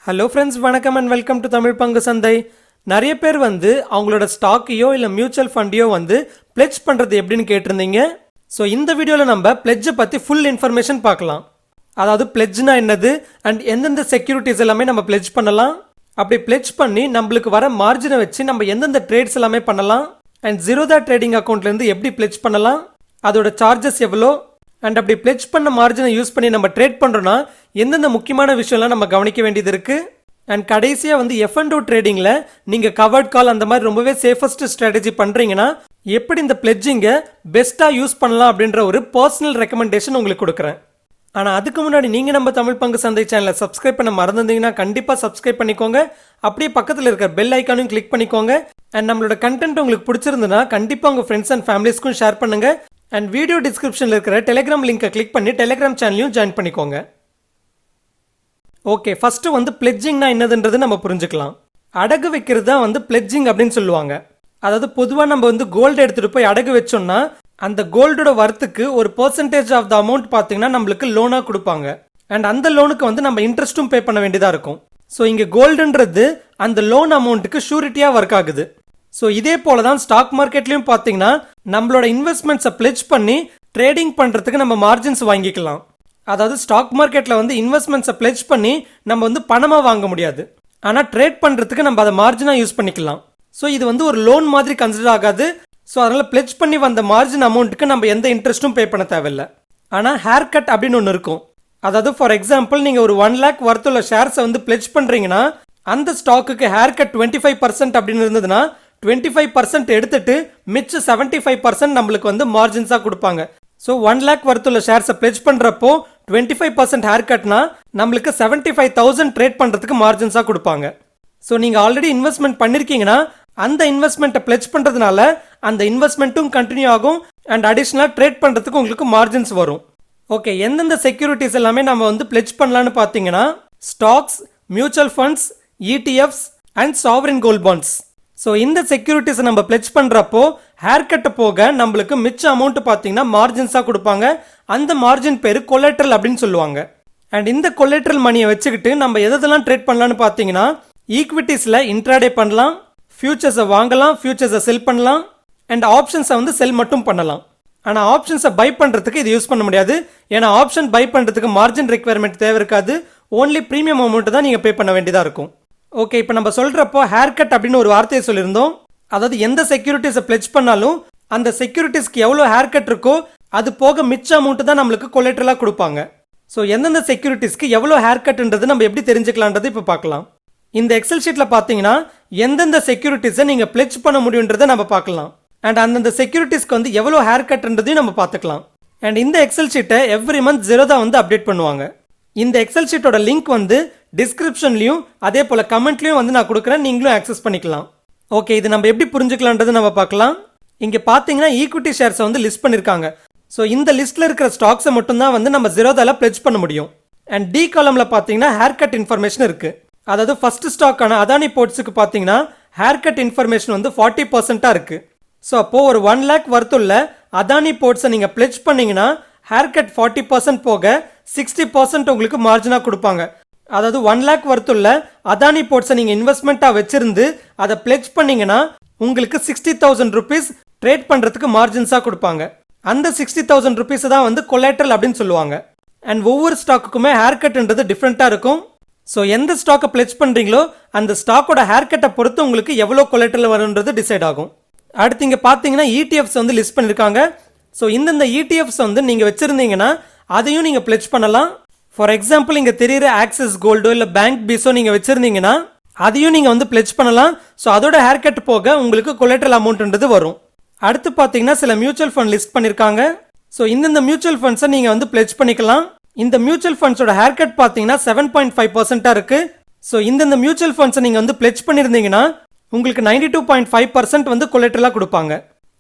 Hello friends, வணக்கம் and welcome to Tamil பங்கு சந்தை. நிறைய பேர் அவங்களோட ஸ்டாக்கையோ இல்லை மியூச்சுவல் ஃபண்டையோ பிளெட்ஜ் பண்ணுறது எப்படின்னு கேட்டிருந்தீங்க. ஸோ இந்த வீடியோவில் நம்ம பிளெட்ஜை பற்றி ஃபுல் இன்ஃபர்மேஷன் பார்க்கலாம். அதாவது பிளெட்ஜ்னா என்னது அண்ட் எந்தெந்த செக்யூரிட்டிஸ் எல்லாமே நம்ம பிளெட்ஜ் பண்ணலாம், அப்படி பிளெட்ஜ் பண்ணி நம்மளுக்கு வர மார்ஜினை வச்சு நம்ம எந்தெந்த ட்ரேட்ஸ் எல்லாமே பண்ணலாம், அண்ட் ஜீரோதா ட்ரேடிங் அக்கௌண்ட்லேருந்து எப்படி பிளெட்ஜ் பண்ணலாம், அதோட சார்ஜஸ் எவ்வளோ, அண்ட் அப்படி பிளெட்ஜ் பண்ண மார்ஜினை யூஸ் பண்ணி நம்ம ட்ரேட் பண்ணுறோன்னா எந்தெந்த முக்கியமான விஷயம்லாம் நம்ம கவனிக்க வேண்டியது இருக்குது. அண்ட் கடைசியாக F&O ட்ரேடிங்கில் நீங்கள் கவர்ட் கால் அந்த மாதிரி ரொம்பவே சேஃபஸ்ட் ஸ்ட்ராட்டஜி பண்ணுறீங்கன்னா எப்படி இந்த பிளெட்ஜிங்கை பெஸ்ட்டாக யூஸ் பண்ணலாம் அப்படின்ற ஒரு பர்சனல் ரெக்கமெண்டேஷன் உங்களுக்கு கொடுக்குறேன். ஆனால் அதுக்கு முன்னாடி நீங்கள் நம்ம தமிழ் பங்கு சந்தை சேனலை சப்ஸ்கிரைப் பண்ண மறந்துருந்தீங்கன்னா கண்டிப்பாக சப்ஸ்கிரைப் பண்ணிக்கோங்க. அப்படியே பக்கத்தில் இருக்கிற பெல் ஐக்கானையும் கிளிக் பண்ணிக்கோங்க. அண்ட் நம்மளோட கண்டென்ட் உங்களுக்கு பிடிச்சிருந்துன்னா கண்டிப்பாக உங்கள் ஃப்ரெண்ட்ஸ் அண்ட் ஃபேமிலிஸ்க்கும் ஷேர் பண்ணுங்கள். அண்ட் வீடியோ டிஸ்கிரிப்ஷனில் இருக்கிற டெலிகிராம் லிங்கை கிளிக் பண்ணி டெலிகிராம் சேனலையும் ஜாயின் பண்ணிக்கோங்க. ஓகே, ஃபர்ஸ்ட் பிளெட்ஜிங்னா என்னதுன்றது நம்ம புரிஞ்சுக்கலாம். அடகு வைக்கிறது தான் பிளெட்ஜிங் அப்படின்னு சொல்லுவாங்க. அதாவது பொதுவாக நம்ம கோல்டு எடுத்துகிட்டு போய் அடகு வச்சோம்னா அந்த கோல்டோட வர்த்துக்கு ஒரு பெர்சன்டேஜ் ஆஃப் த அமௌண்ட் பார்த்தீங்கன்னா நம்மளுக்கு லோனாக கொடுப்பாங்க. அண்ட் அந்த லோனுக்கு நம்ம இன்ட்ரெஸ்ட்டும் பே பண்ண வேண்டியதாக இருக்கும். ஸோ இங்கே கோல்டுன்றது அந்த லோன் அமௌண்ட்டுக்கு ஷூரிட்டியாக ஒர்க் ஆகுது. ஸோ இதே போல தான் ஸ்டாக் மார்க்கெட்லையும் பார்த்தீங்கன்னா நம்மளோட இன்வெஸ்ட்மெண்ட்ஸை பிளெட்ஜ் பண்ணி ட்ரேடிங் பண்ணுறதுக்கு நம்ம மார்ஜின்ஸ் வாங்கிக்கலாம். அதாவது ஸ்டாக் மார்க்கெட்டில் இன்வெஸ்ட்மெண்ட்ஸை பிளெட்ஜ் பண்ணி நம்ம பணமாக வாங்க முடியாது. ஆனால் ட்ரேட் பண்ணுறதுக்கு நம்ம அதை மார்ஜினாக யூஸ் பண்ணிக்கலாம். ஸோ இது ஒரு லோன் மாதிரி கன்சிடர் ஆகாது. ஸோ அதனால் பிளெட்ஜ் பண்ணி வந்த மார்ஜின் அமௌண்ட்டுக்கு நம்ம எந்த இன்ட்ரெஸ்ட்டும் பே பண்ண தேவையில்லை. ஆனால் ஹேர் கட் அப்படின்னு ஒன்று இருக்கும். அதாவது ஃபார் எக்ஸாம்பிள் நீங்கள் ஒரு 1 lakh வர்த்துள்ள ஷேர்ஸை பிளெட்ஜ் பண்ணுறீங்கன்னா அந்த ஸ்டாக்குக்கு ஹேர் கட் 25% அப்படின்னு இருந்ததுன்னா 25% எடுத்துட்டு மிச்சம் 75% நம்மளுக்கு மார்ஜின்ஸாக கொடுப்பாங்க. ஸோ 1 lakh வர்த்துள்ள ஷேர்ஸை பிளெட்ஜ் பண்ணுறப்போ 25% ஹேர் கட்னா நம்மளுக்கு 75,000 ட்ரேட் பண்ணுறதுக்கு மார்ஜின்ஸாக கொடுப்பாங்க. ஸோ நீங்கள் ஆல்ரெடி இன்வெஸ்ட்மெண்ட் பண்ணியிருக்கீங்கன்னா அந்த இன்வெஸ்ட்மெண்ட்டை பிளெட்ஜ் பண்ணுறதுனால அந்த இன்வெஸ்ட்மெண்ட்டும் கண்டினியூ ஆகும் அண்ட் அடிஷ்னலாக ட்ரேட் பண்ணுறதுக்கு உங்களுக்கு மார்ஜின்ஸ் வரும். ஓகே, எந்தெந்த செக்யூரிட்டிஸ் எல்லாமே நம்ம பிளெட்ஜ் பண்ணலான்னு பார்த்தீங்கன்னா stocks, mutual funds, ETFs and sovereign gold bonds. So இந்த செக்யூரிட்டிஸை நம்ம பிளெட்ஜ் பண்ணுறப்போ ஹேர் கட்டு போக நம்மளுக்கு மிச்ச அமௌண்ட் பார்த்தீங்கன்னா மார்ஜின்ஸாக கொடுப்பாங்க. அந்த மார்ஜின் பேர் கொலேட்ரல் அப்படின்னு சொல்லுவாங்க. அண்ட் இந்த கொலேட்ரல் மணியை வச்சுக்கிட்டு நம்ம எதெல்லாம் ட்ரேட் பண்ணலான்னு பார்த்தீங்கன்னா ஈக்விட்டிஸில் இன்ட்ராடே பண்ணலாம், ஃபியூச்சர்ஸை வாங்கலாம், ஃபியூச்சர்ஸை செல் பண்ணலாம், அண்ட் ஆப்ஷன்ஸை செல் மட்டும் பண்ணலாம். ஆனால் ஆப்ஷன்ஸை பை பண்ணுறதுக்கு இது யூஸ் பண்ண முடியாது. ஏன்னா ஆப்ஷன் பை பண்ணுறதுக்கு மார்ஜின் ரெக்யர்மெண்ட் தேவை இருக்காது. ஓன்லி ப்ரீமியம் அமௌண்ட் தான் நீங்கள் பே பண்ண வேண்டியதாக இருக்கும். ஓகே, இப்போ நம்ம சொல்கிறப்போ ஹேர் கட் அப்படின்னு ஒரு வார்த்தையை சொல்லியிருந்தோம். அதாவது எந்த செக்யூரிட்டிஸை பிளெட்ஜ் பண்ணாலும் அந்த செக்யூரிட்டிஸ்க்கு எவ்வளோ ஹேர் கட் இருக்கோ அது போக மிச்ச அமௌண்ட் தான் நம்மளுக்கு கொலேட்ரலாக கொடுப்பாங்க. ஸோ எந்தெந்த செக்யூரிட்டிஸ்க்கு எவ்வளோ ஹேர் கட்ன்றது நம்ம எப்படி தெரிஞ்சுக்கலான்றது இப்போ பார்க்கலாம். இந்த எக்ஸல் ஷீட்டில் பார்த்தீங்கன்னா எந்தெந்த செக்யூரிட்டிஸை நீங்கள் பிளெட்ஜ் பண்ண முடியுன்றதை நம்ம பார்க்கலாம். அண்ட் அந்தந்த செக்யூரிட்டிஸ்க்கு எவ்வளோ ஹேர் கட்ன்றதையும் நம்ம பார்த்துக்கலாம். அண்ட் இந்த எக்ஸல் ஷீட்டை எவ்ரி மந்த் ஜீரோதா அப்டேட் பண்ணுவாங்க. இந்த எக்ஸல் ஷீட்டோட லிங்க் டிஸ்கிரிப்ஷன்லையும் அதே போல கமெண்ட்லையும் நான் கொடுக்குறேன், நீங்களும் ஆக்சஸ் பண்ணிக்கலாம். ஓகே, இது நம்ம எப்படி புரிஞ்சுக்கலான்றது நம்ம பார்க்கலாம். இங்கே பார்த்தீங்கன்னா ஈக்விட்டி ஷேர்ஸை லிஸ்ட் பண்ணியிருக்காங்க. ஸோ இந்த லிஸ்ட்டில் இருக்கிற ஸ்டாக்ஸை மட்டும் தான் நம்ம ஜீரோதால பிளெட்ஜ் பண்ண முடியும். அண்ட் டி காலமில் பார்த்தீங்கன்னா ஹேர் கட் இன்ஃபர்மேஷன் இருக்கு. அதாவது ஃபர்ஸ்ட் ஸ்டாக்கான அதானி போர்ட்ஸுக்கு பார்த்தீங்கன்னா ஹேர் கட் இன்ஃபர்மேஷன் 40% இருக்கு. ஸோ அப்போ ஒரு 1 lakh வர்த்துள்ள அதானி போர்ட்ஸை நீங்கள் பிளெட்ஜ் பண்ணீங்கன்னா ஹேர் கட் 40% போக 60% உங்களுக்கு மார்ஜினாக கொடுப்பாங்க. அதாவது 1 lakh வர்த்துள்ள அதானி போர்ட்ஸை நீங்கள் இன்வெஸ்ட்மெண்ட்டாக வச்சிருந்து அதை பிளெட்ஜ் பண்ணீங்கன்னா உங்களுக்கு 60,000 rupees ட்ரேட் பண்ணுறதுக்கு மார்ஜின்ஸாக கொடுப்பாங்க. அந்த 60,000 rupees தான் கொலேட்ரல் அப்படின்னு சொல்லுவாங்க. அண்ட் ஒவ்வொரு ஸ்டாக்குக்குமே ஹேர் கட்ன்றது டிஃப்ரெண்ட்டாக இருக்கும். ஸோ எந்த ஸ்டாக்கை பிளெட்ஜ் பண்ணுறீங்களோ அந்த ஸ்டாக்கோட ஹேர் கட்டை பொறுத்து உங்களுக்கு எவ்வளோ கொலேட்ரல் வரும்ன்றது டிசைட் ஆகும். அடுத்து இங்கே பார்த்தீங்கன்னா ETFs லிஸ்ட் பண்ணியிருக்காங்க. ஸோ இந்தந்த ETFs நீங்கள் வச்சுருந்தீங்கன்னா அதையும் நீங்கள் பிளெட்ஜ் பண்ணலாம். ஃபார் எக்ஸாம்பிள் இங்கே தெரியுற ஆக்சிஸ் கோல்டோ இல்லை பேங்க் பீஸோ நீங்கள் வச்சுருந்தீங்கன்னா அதையும் நீங்கள் பிளெட்ஜ் பண்ணலாம். ஸோ அதோட ஹேர் கட் போக உங்களுக்கு கொலேட்ரல் அமௌண்ட்ன்றது வரும். அடுத்து பார்த்தீங்கன்னா சில மியூச்சுவல் ஃபண்ட் லிஸ்ட் பண்ணியிருக்காங்க. ஸோ இந்தந்த மியூச்சுவல் ஃபண்ட்ஸை நீங்கள் பிளெட்ஜ் பண்ணிக்கலாம். இந்த மியூச்சுவல் ஃபண்ட்ஸோட ஹேர் கட் பார்த்தீங்கன்னா 7.5% இருக்கு. ஸோ இந்தந்த மியூச்சுவல் ஃபண்ட்ஸை நீங்கள் பிளெட்ஜ் பண்ணியிருந்தீங்கன்னா உங்களுக்கு 92.5% கொலேட்ரலாக கொடுப்பாங்க.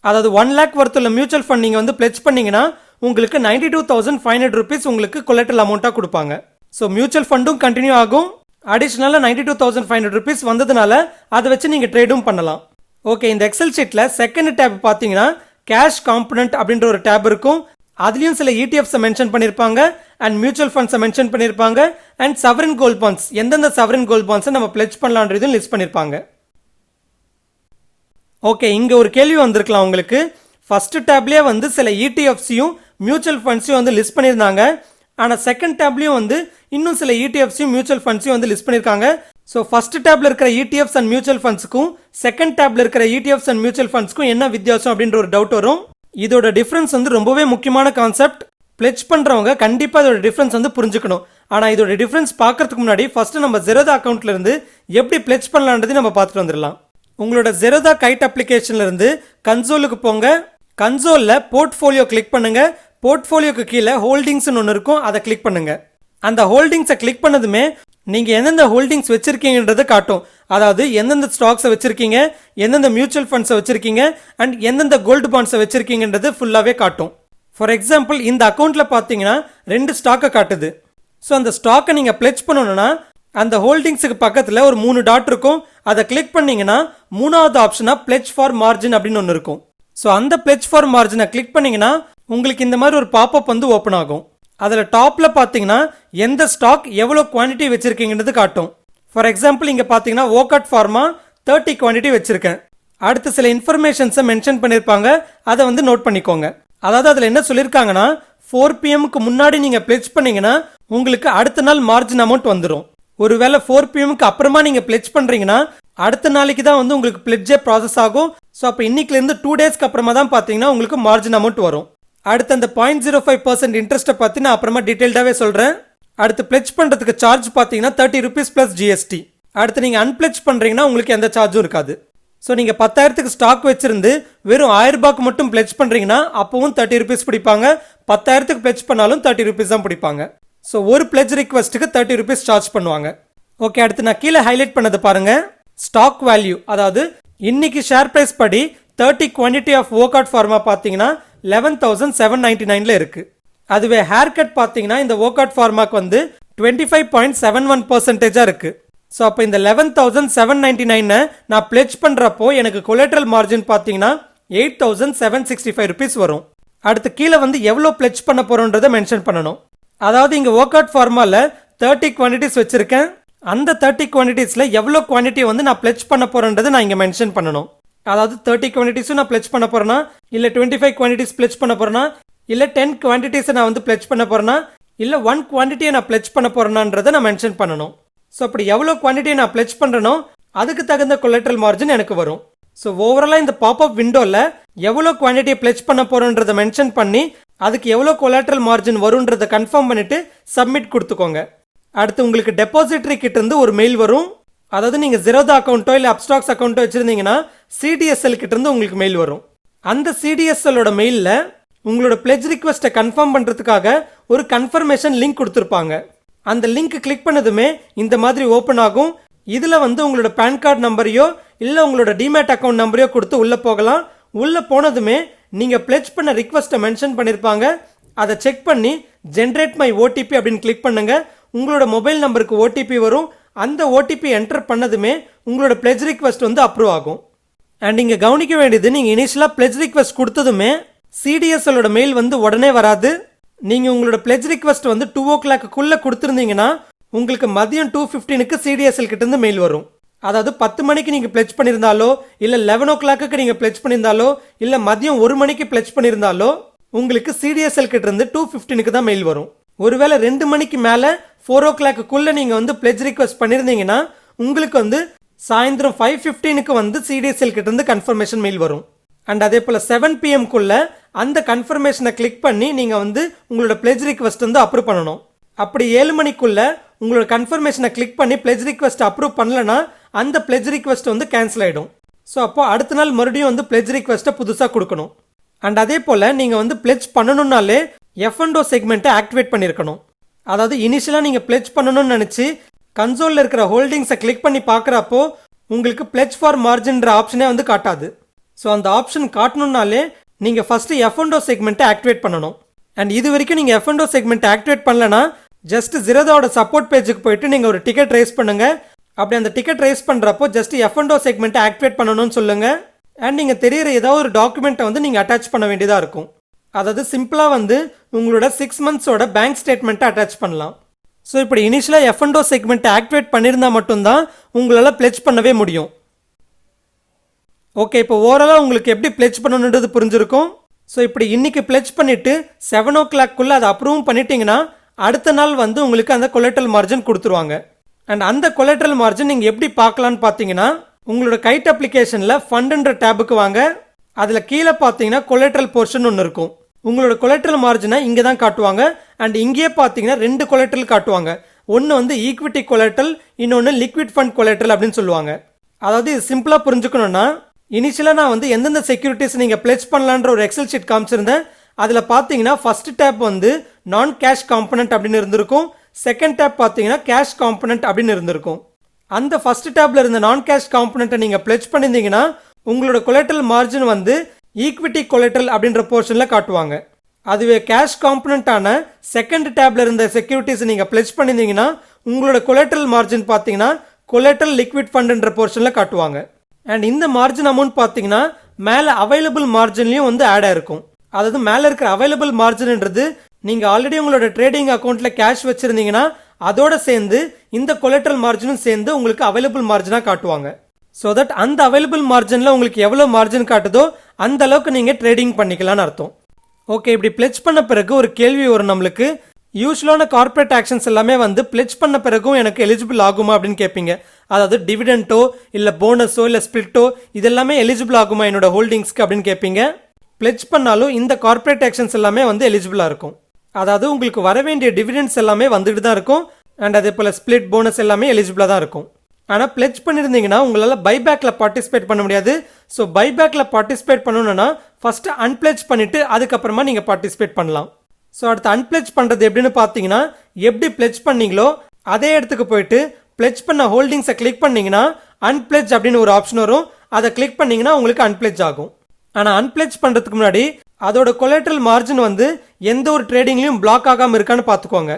அதாவது 1 lakh வர்த்துள்ள மியூச்சுவல் ஃபண்ட் நீங்கள் பிளெட்ஜ் பண்ணீங்கன்னா உங்களுக்கு 92,500 rupees உங்களுக்கு கொலேட்ரல் அமௌண்ட்டாக கொடுப்பாங்க. ஸோ மியூச்சுவல் ஃபண்டும் கண்டினியூ ஆகும். அடிஷ்னலாக 92,500 rupees வந்ததுனால அதை வச்சு நீங்கள் ட்ரேடும் பண்ணலாம். ஓகே, இந்த எக்ஸல் ஷீட்டில் செகண்ட் டேப் பார்த்தீங்கன்னா கேஷ் காம்பனன்ட் அப்படின்ற ஒரு டேப் இருக்கும். அதுலேயும் சில ETFs மென்ஷன் பண்ணியிருப்பாங்க. அண்ட் மியூச்சுவல் ஃபண்ட்ஸை மென்ஷன் பண்ணியிருப்பாங்க அண்ட் சவரின் கோல்ட் பாண்ட்ஸ் எந்தெந்த சவரின் கோல்ட் பாண்ட்ஸை நம்ம பிளெட்ஜ் பண்ணலான்றதையும் லிஸ்ட் பண்ணியிருப்பாங்க. ஓகே, இங்க ஒரு கேள்வி வந்திருக்கலாம் உங்களுக்கு. ஃபர்ஸ்ட் டேப்லயே வந்து சில இடிஎஃப்ஸையும் மியூச்சுவல் ஃபண்ட்ஸையும் வந்து லிஸ்ட் பண்ணியிருந்தாங்க. ஆனால் செகண்ட் டேப்லயும் வந்து இன்னும் சில இடிஎஃப்ஸையும் மியூச்சுவல் ஃபண்ட்ஸையும் வந்து லிஸ்ட் பண்ணியிருக்காங்க. ஸோ ஃபர்ஸ்ட் டேப்ல இருக்கிற இடிஎஃப்ஸ் அண்ட் மியூச்சுவல் ஃபண்ட்ஸுக்கும் செகண்ட் டேப்ல இருக்கிற இடிஎஃப்ஸ் அண்ட் மியூச்சுவல் ஃபண்ட்ஸ்க்கும் என்ன வித்தியாசம் அப்படின்ற ஒரு டவுட் வரும். இதோட டிஃபரன்ஸ் வந்து ரொம்பவே முக்கியமான கான்செப்ட். பிளெட்ஜ் பண்றவங்க கண்டிப்பா இதோட டிஃபரன்ஸ் வந்து புரிஞ்சுக்கணும். ஆனால் இதோட டிஃபரன்ஸ் பார்க்கறதுக்கு முன்னாடி ஃபர்ஸ்ட் நம்ம ஜெரோதா அக்கௌண்ட்ல இருந்து எப்படி பிளெட்ஜ் பண்ணலான்றது நம்ம பார்த்துட்டு வந்துடலாம். உங்களோட ஜெரோதா கைட் அப்ளிகேஷன்ல இருந்து கன்சோலுக்கு போங்க. கன்சோல்ல போர்ட்ஃபோலியோ கிளிக் பண்ணுங்க. போர்ட்ஃபோலியோக்கு கீழே ஹோல்டிங்ஸ் ஒன்று இருக்கும், அதை கிளிக் பண்ணுங்க. அந்த ஹோல்டிங்ஸை கிளிக் பண்ணதுமே நீங்க எந்தெந்த ஹோல்டிங்ஸ் வச்சிருக்கீங்கன்றதை காட்டும். அதாவது எந்தெந்த ஸ்டாக்ஸை வச்சிருக்கீங்க, எந்தெந்த மியூச்சுவல் ஃபண்ட்ஸை வச்சிருக்கீங்க அண்ட் எந்தெந்த கோல்டு பாண்ட்ஸை வச்சிருக்கீங்கன்றது ஃபுல்லாவே காட்டும். ஃபார் எக்ஸாம்பிள் இந்த அக்கௌண்ட்ல பாத்தீங்கன்னா 2 ஸ்டாக்கை காட்டுது. ஸோ அந்த ஸ்டாக்கை நீங்க பிளெட்ஜ் பண்ணணும்னா அந்த ஹோல்டிங்ஸுக்கு பக்கத்துல ஒரு 3 டாட் இருக்கும். அதை கிளிக் பண்ணீங்கன்னா 3வது ஆப்ஷனா பிளெட்ஜ் ஃபார் மார்ஜின் அப்படின்னு ஒன்று இருக்கும். ஸோ அந்த பிளெட்ஜ் ஃபார் மார்ஜினை கிளிக் பண்ணீங்கன்னா உங்களுக்கு இந்த மாதிரி ஒரு பாப்அப் வந்து ஓப்பன் ஆகும். அதில் டாப்ல பார்த்தீங்கன்னா எந்த ஸ்டாக் எவ்வளோ குவான்டிட்டி வச்சிருக்கீங்கன்றது காட்டும். ஃபார் எக்ஸாம்பிள் இங்கே பார்த்தீங்கன்னா வோகாட் ஃபார்மா 30 குவான்டிட்டி வச்சிருக்கேன். அடுத்து சில இன்ஃபர்மேஷன்ஸை மென்ஷன் பண்ணியிருப்பாங்க, அதை வந்து நோட் பண்ணிக்கோங்க. அதாவது அதில் என்ன சொல்லியிருக்காங்கன்னா 4 PM முன்னாடி நீங்கள் பிளெட்ஜ் பண்ணீங்கன்னா உங்களுக்கு அடுத்த நாள் மார்ஜின் அமௌண்ட் வந்துடும். ஒருவேளை 4 PM அப்புறமா நீங்க பிளெட்ஜ் பண்றீங்கன்னா அடுத்த நாளைக்கு தான் வந்து உங்களுக்கு பிளெட்ஜே ப்ராசஸ் ஆகும். ஸோ அப்போ இன்னைக்குல இருந்து 2 டேஸ்க்கு அப்புறமா தான் பார்த்தீங்கன்னா உங்களுக்கு மார்ஜின் அமௌண்ட் வரும். அடுத்து அந்த 0.05% இன்ட்ரெஸ்ட்டை பற்றி நான் அப்புறமா டீட்டெயில்டாகவே சொல்கிறேன். அடுத்து பிளெட்ஜ் பண்ணுறதுக்கு சார்ஜ் பார்த்தீங்கன்னா 30 rupees + GST. அடுத்து நீங்கள் அன்பிளெட்ஜ் பண்ணுறீங்கன்னா உங்களுக்கு எந்த சார்ஜும் இருக்காது. ஸோ நீங்கள் 10,000க்கு ஸ்டாக் வச்சிருந்து வெறும் 1000 ரூபாய்க்கு மட்டும் பிளெட்ஜ் பண்ணுறீங்கன்னா அப்பவும் 30 rupees பிடிப்பாங்க. 10,000க்கு பிளெட்ஜ் பண்ணாலும் 30 rupees தான் பிடிப்பாங்க. ஸோ ஒரு பிளெட்ஜ் ரிக்வெஸ்ட்டுக்கு 30 rupees சார்ஜ் பண்ணுவாங்க. ஓகே, அடுத்து நான் கீழே ஹைலைட் பண்ணது பாருங்க. ஸ்டாக் வேல்யூ, அதாவது இன்னைக்கு ஷேர் பிரைஸ் படி 30 குவான்டிட்டி ஆஃப் வோகாட் ஃபார்மா பார்த்தீங்கன்னா 11,799ல இருக்கு. அதுவே ஹேர் கட் பார்த்தீங்கன்னா இந்த வோகாட் ஃபார்மாக்கு வந்து 25.71% இருக்கு. ஸோ அப்போ இந்த 11,799 நான் பிளெட்ஜ் பண்றப்போ எனக்கு கொலேட்ரல் மார்ஜின் பார்த்தீங்கன்னா 8,765 rupees வரும். அடுத்து கீழே வந்து எவ்வளோ பிளெட்ஜ் பண்ண போறோன்றதை மென்ஷன் பண்ணணும். அதாவது இங்க வோகாட் ஃபார்மால 30 குவான்டிட்டிஸ் வச்சிருக்கேன். அந்த 30 குவான்டிட்டிஸ்ல எவ்வளோ குவான்டிட்டி வந்து நான் பிளெட்ஜ் பண்ண போறேன்றதை நான் இங்க மென்ஷன் பண்ணணும். அதாவது 30 குவான்டிட்டிஸும் நான் பிளெட்ஜ் பண்ண போறேனா, இல்ல 25 குவான்டிட்டிஸ் பிளெட்ஜ் பண்ண போறேனா, இல்ல 10 குவான்டிட்டிஸை நான் வந்து பிளெட்ஜ் பண்ண போறேனா, இல்ல 1 குவான்டிட்டியை நான் பிளெட்ஜ் பண்ண போறேனான்றதை நான் மென்ஷன் பண்ணணும். ஸோ அப்படி எவ்வளோ குவான்டிட்டியை நான் பிளெட்ஜ் பண்றேனோ அதுக்கு தகுந்த கொலேட்ரல் மார்ஜின் எனக்கு வரும். ஸோ ஓவராலா இந்த பாப்அப் விண்டோல எவ்வளோ குவான்டிட்டியை பிளெட்ஜ் பண்ண போறோன்றதை மென்ஷன் பண்ணி அதுக்கு எவ்வளோ கொலேட்ரல் மார்ஜின் வரும்ன்றதை கன்ஃபார்ம் பண்ணிட்டு சப்மிட் கொடுத்துக்கோங்க. அடுத்து உங்களுக்கு டெபாசிட்டரி கிட்ட இருந்து ஒரு மெயில் வரும். அதாவது நீங்க ஜெரோதா அக்கௌண்ட்டோ இல்ல அப்ஸ்டாக்ஸ் அக்கௌண்ட்டோ வச்சிருந்தீங்கன்னா சிடிஎஸ்எல் கிட்ட இருந்து உங்களுக்கு மெயில் வரும். அந்த சிடிஎஸ்எல்லோட மெயில்ல உங்களோட பிளெட்ஜ் ரிக்வெஸ்ட்டை கன்ஃபார்ம் பண்றதுக்காக ஒரு கன்ஃபர்மேஷன் லிங்க் கொடுத்துருப்பாங்க. அந்த லிங்க் கிளிக் பண்ணதுமே இந்த மாதிரி ஓப்பன் ஆகும். இதுல வந்து உங்களோட பேன் கார்டு நம்பரையோ இல்ல உங்களோட டிமேட் அக்கௌண்ட் நம்பரையோ கொடுத்து உள்ள போகலாம். உள்ள போனதுமே நீங்க பிளெட்ஜ் பண்ண ரிக்வெஸ்ட்டை மென்ஷன் பண்ணிருப்பாங்க. அதை செக் பண்ணி ஜென்ரேட் மை ஓடிபி அப்படின்னு கிளிக் பண்ணுங்க. உங்களோட மொபைல் நம்பருக்கு ஓடிபி வரும். அந்த ஓடிபி என்டர் பண்ணதுமே உங்களோட பிளெட்ஜ் ரிக்வெஸ்ட் வந்து அப்ரூவ் ஆகும். அண்ட் இங்க கவனிக்க வேண்டியது, நீங்க இனிஷியலா பிளெட்ஜ் ரிக்வெஸ்ட் கொடுத்ததுமே சிடிஎஸ்எலோட மெயில் வந்து உடனே வராது. நீங்க உங்களோட பிளெட்ஜ் ரிக்வெஸ்ட் வந்து 2 o'clock கொடுத்திருந்தீங்கன்னா உங்களுக்கு மதியம் 2:15க்கு சிடிஎஸ்எல் கிட்ட இருந்து மெயில் வரும். அதாவது 10 மணிக்கு நீங்க பிளெட்ஜ் பண்ணிருந்தாலோ இல்ல 11 o'clock நீங்க பிளெட்ஜ் பண்ணிருந்தாலோ இல்ல மதியம் 1 மணிக்கு பிளெட்ஜ் பண்ணிருந்தாலோ உங்களுக்கு சிடிஎஸ்எல் கிட்ட இருந்து 2:15க்கு தான் மெயில் வரும். ஒருவேளை 2 மணிக்கு மேல 4 o'clock நீங்க வந்து பிளெட்ஜ் ரிக்வெஸ்ட் பண்ணிருந்தீங்கன்னா உங்களுக்கு வந்து சாயந்தரம் 5:15க்கு வந்து சிடிஎஸ்எல் கிட்ட இருந்து கன்ஃபர்மேஷன் மெயில் வரும். அண்ட் அதே போல 7 PM அந்த கன்ஃபர்மேஷனை கிளிக் பண்ணி நீங்க வந்து உங்களோட பிளெட்ஜ் ரிக்வெஸ்ட் வந்து அப்ரூவ் பண்ணணும். அப்படி 7 மணிக்குள்ள உங்களோட கன்ஃபர்மேஷனை கிளிக் பண்ணி பிளெட்ஜ் ரிக்வெஸ்ட் அப்ரூவ் பண்ணலனா அந்த பிளெட்ஜ் ரிக்வெஸ்ட் வந்து கேன்சல் ஆயிடும். ஸோ அப்போ அடுத்த நாள் மறுபடியும் வந்து பிளெட்ஜ் ரிக்வெஸ்ட்டை புதுசாக கொடுக்கணும். அண்ட் அதே போல நீங்க வந்து பிளெட்ஜ் பண்ணணும்னாலே F&O செக்மெண்ட்டை ஆக்டிவேட் பண்ணிருக்கணும். அதாவது இனிஷியலா நீங்க பிளெட்ஜ் பண்ணணும்னு நினைச்சு கன்சோல்ல இருக்கிற ஹோல்டிங்ஸை கிளிக் பண்ணி பார்க்கறப்போ உங்களுக்கு பிளெட்ஜ் ஃபார் மார்ஜின்ற ஆப்ஷனே வந்து காட்டாது. ஸோ அந்த ஆப்ஷன் காட்டணும்னாலே நீங்க ஃபர்ஸ்ட் F&O செக்மெண்ட்டை ஆக்டிவேட் பண்ணணும். அண்ட் இது வரைக்கும் நீங்க F&O செக்மெண்ட் ஆக்டிவேட் பண்ணலனா ஜஸ்ட் ஜிரோதாவோட சப்போர்ட் பேஜுக்கு போயிட்டு நீங்க ஒரு டிக்கெட் ரைஸ் பண்ணுங்க. அப்படி அந்த டிக்கெட் ரைஸ் பண்றப்போ ஜஸ்ட் F&O செக்மெண்ட்டை ஆக்டிவேட் பண்ணணும்னு சொல்லுங்க. அண்ட் நீங்க தெரியுற ஏதாவது ஒரு டாக்குமெண்ட்டை வந்து நீங்க அட்டாச் பண்ண வேண்டியதா இருக்கும். அதாவது சிம்பிளாக வந்து உங்களோட 6 மந்த்ஸோட பேங்க் ஸ்டேட்மெண்ட்டை அட்டாச் பண்ணலாம். ஸோ இப்படி இனிஷியலாக F&O செக்மெண்ட்டை ஆக்டிவேட் பண்ணியிருந்தால் மட்டும்தான் உங்களால் பிளெட்ஜ் பண்ணவே முடியும். ஓகே, இப்போ ஓவராலாக உங்களுக்கு எப்படி பிளெட்ஜ் பண்ணணுன்றது புரிஞ்சிருக்கும். ஸோ இப்படி இன்னைக்கு பிளெட்ஜ் பண்ணிவிட்டு 7 o'clock அதை அப்ரூவ் பண்ணிட்டீங்கன்னா அடுத்த நாள் வந்து உங்களுக்கு அந்த கொலேட்ரல் மார்ஜின் கொடுத்துருவாங்க. அண்ட் அந்த கொலேட்ரல் மார்ஜின் நீங்கள் எப்படி பார்க்கலான்னு பார்த்தீங்கன்னா உங்களோட கைட் அப்ளிகேஷனில் ஃபண்டுன்ற டேபுக்கு வாங்க. அதில் கீழே பார்த்தீங்கன்னா கொலேட்ரல் போர்ஷன் ஒன்று இருக்கும். உங்களோட கொலேட்ரல் மார்ஜினை இங்கே தான் காட்டுவாங்க. அண்ட் இங்கேயே பார்த்தீங்கன்னா 2 கொலேட்ரல் காட்டுவாங்க. ஒன்று வந்து ஈக்விட்டி கொலேட்ரல், இன்னொன்று லிக்விட் ஃபண்ட் கொலேட்ரல் அப்படின்னு சொல்லுவாங்க. அதாவது இது சிம்பிளாக புரிஞ்சுக்கணும்னா இனிஷியலாக நான் வந்து எந்தெந்த செக்யூரிட்டிஸ் நீங்கள் பிளெட்ஜ் பண்ணலான்ற ஒரு எக்ஸல் ஷீட் காமிச்சிருந்தேன். அதில் பார்த்தீங்கன்னா ஃபர்ஸ்ட் டேப் வந்து நான் கேஷ் காம்பனன்ட் அப்படின்னு இருந்திருக்கும். செகண்ட் டேப் பார்த்தீங்கன்னா கேஷ் காம்பனன்ட் அப்படின்னு இருந்திருக்கும். அந்த ஃபர்ஸ்ட் டேப்ல இருந்த நான் கேஷ் காம்பனண்ட்டை நீங்கள் பிளெட்ஜ் பண்ணியிருந்தீங்கன்னா உங்களோட கொலேட்ரல் மார்ஜின் வந்து ஈக்விட்டி கொலேட்ரல் அப்படின்ற போர்ஷனில் காட்டுவாங்க. அதுவே கேஷ் காம்பனண்ட்டான செகண்ட் டேப்ல இருந்த செக்யூரிட்டிஸ் நீங்கள் பிளெட்ஜ் பண்ணியிருந்தீங்கன்னா உங்களோட கொலேட்ரல் மார்ஜின் பார்த்தீங்கன்னா கொலேட்ரல் லிக்விட் ஃபண்டுன்ற போர்ஷனில் காட்டுவாங்க. அண்ட் இந்த மார்ஜின் அமௌண்ட் பார்த்தீங்கன்னா மேலே அவைலபிள் மார்ஜின்லையும் வந்து ஆட் ஆயிருக்கும். அதாவது மேலே இருக்கிற அவைலபிள் மார்ஜின்ன்றது நீங்கள் ஆல்ரெடி உங்களோட ட்ரேடிங் அக்கௌண்ட்டில் கேஷ் வச்சுருந்தீங்கன்னா அதோட சேர்ந்து இந்த கொலேட்ரல் மார்ஜினும் சேர்ந்து உங்களுக்கு அவைலபிள் மார்ஜினாக காட்டுவாங்க. ஸோ தட் அந்த அவைலபிள் மார்ஜினில் உங்களுக்கு எவ்வளோ மார்ஜின் காட்டுதோ அந்த அளவுக்கு நீங்கள் ட்ரேடிங் பண்ணிக்கலாம்னு அர்த்தம். ஓகே, இப்படி பிளெட்ஜ் பண்ண பிறகு ஒரு கேள்வி வரும் நம்மளுக்கு. யூஸ்வலான கார்பரேட் ஆக்ஷன்ஸ் எல்லாமே வந்து பிளெட்ஜ் பண்ண பிறகும் எனக்கு எலிஜிபிள் ஆகுமா அப்படின்னு கேட்பீங்க. அதாவது டிவிடெண்டோ இல்லை போனஸோ இல்லை ஸ்பிளிட்டோ இதெல்லாமே எலிஜிபிள் ஆகுமா என்னோட ஹோல்டிங்ஸ்க்கு அப்படின்னு கேட்பீங்க. பிளெட்ஜ் பண்ணாலும் இந்த கார்பரேட் ஆக்ஷன்ஸ் எல்லாமே வந்து எலிஜிபிளாக இருக்கும். அதாவது உங்களுக்கு வர வேண்டிய டிவிடெண்ட்ஸ் எல்லாமே வந்துட்டு தான் இருக்கும். அண்ட் அதே போல் ஸ்பிளிட் போனஸ் எல்லாமே எலிஜிபிளாக தான் இருக்கும். ஆனால் பிளெட்ஜ் பண்ணியிருந்தீங்கன்னா உங்களால் பைபேக்கில் பார்ட்டிசிபேட் பண்ண முடியாது. ஸோ பைபேக்கில் பார்ட்டிசிபேட் பண்ணணும்னா ஃபர்ஸ்ட் அன்பிளெட்ஜ் பண்ணிட்டு அதுக்கப்புறமா நீங்கள் பார்ட்டிசிபேட் பண்ணலாம். ஸோ அடுத்து அன்பிளெட்ஜ் பண்ணுறது எப்படின்னு பார்த்தீங்கன்னா எப்படி பிளெட்ஜ் பண்ணீங்களோ அதே இடத்துக்கு போயிட்டு பிளெட்ஜ் பண்ண ஹோல்டிங்ஸை கிளிக் பண்ணீங்கன்னா அன்பிளெட்ஜ் அப்படின்னு ஒரு ஆப்ஷன் வரும். அதை கிளிக் பண்ணீங்கன்னா உங்களுக்கு அன்பிளெட்ஜ் ஆகும். ஆனால் அன்பிளெட்ஜ் பண்ணுறதுக்கு முன்னாடி அதோட கொலேட்ரல் மார்ஜின் வந்து எந்த ஒரு ட்ரேடிங்லையும் பிளாக் ஆகாமல் இருக்கான்னு பார்த்துக்கோங்க.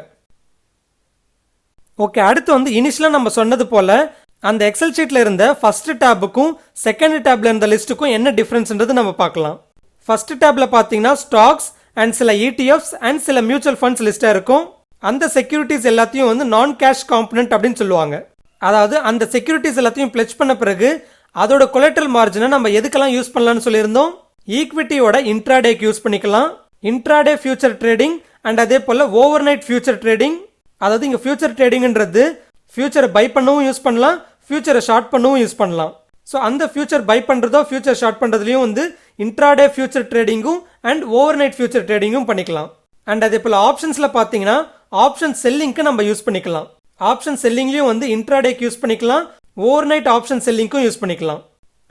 ஓகே, அடுத்து வந்து இனிஷியலாக நம்ம சொன்னது போல் அந்த எக்ஸல் ஷீட்டில் இருந்த ஃபர்ஸ்ட் டேபுக்கும் செகண்ட் டேப்ல இருந்த லிஸ்ட்டுக்கும் என்ன டிஃப்ரென்ஸ்ன்றது நம்ம பார்க்கலாம். ஃபர்ஸ்ட் டேப்ல பார்த்தீங்கன்னா ஸ்டாக்ஸ் அண்ட் சில ETFs அண்ட் சில மியூச்சுவல் ஃபண்ட்ஸ் லிஸ்ட்டாக இருக்கும். அந்த செக்யூரிட்டிஸ் எல்லாத்தையும் வந்து நான் கேஷ் காம்பனன்ட் அப்படின்னு சொல்லுவாங்க. அதாவது அந்த செக்யூரிட்டிஸ் எல்லாத்தையும் பிளெட்ஜ் பண்ண பிறகு அதோட கொலேட்ரல் மார்ஜினை நம்ம எதுக்கெல்லாம் யூஸ் பண்ணலாம்னு சொல்லியிருந்தோம். ஈக்விட்டியோட இன்ட்ராடேக்கு யூஸ் பண்ணிக்கலாம், இன்ட்ராடே ஃபியூச்சர் ட்ரேடிங் அண்ட் அதே போல் ஓவர் நைட் ஃபியூச்சர் ட்ரேடிங். அதாவது இங்கே ஃபியூச்சர் ட்ரேடிங்ன்றது ஃபியூச்சரை பை பண்ணவும் யூஸ் பண்ணலாம், ஃபியூச்சரை ஷார்ட் பண்ணவும் யூஸ் பண்ணலாம். ஸோ அந்த ஃபியூச்சர் பை பண்ணுறதோ ஃபியூச்சர் ஷார்ட் பண்ணுறதுலையும் வந்து இன்ட்ராடே ஃபியூச்சர் ட்ரேடிங்கும் அண்ட் ஓவர் நைட் ஃபியூச்சர் ட்ரேடிங்கும் பண்ணிக்கலாம். அண்ட் அதே போல் ஆப்ஷன்ஸில் பார்த்தீங்கன்னா ஆப்ஷன் செல்லிங்க்கு நம்ம யூஸ் பண்ணிக்கலாம். ஆப்ஷன் செல்லிங்லையும் வந்து இன்ட்ராடேக்கு யூஸ் பண்ணிக்கலாம், ஓவர் நைட் ஆப்ஷன் செல்லிங்க்கும் யூஸ் பண்ணிக்கலாம்.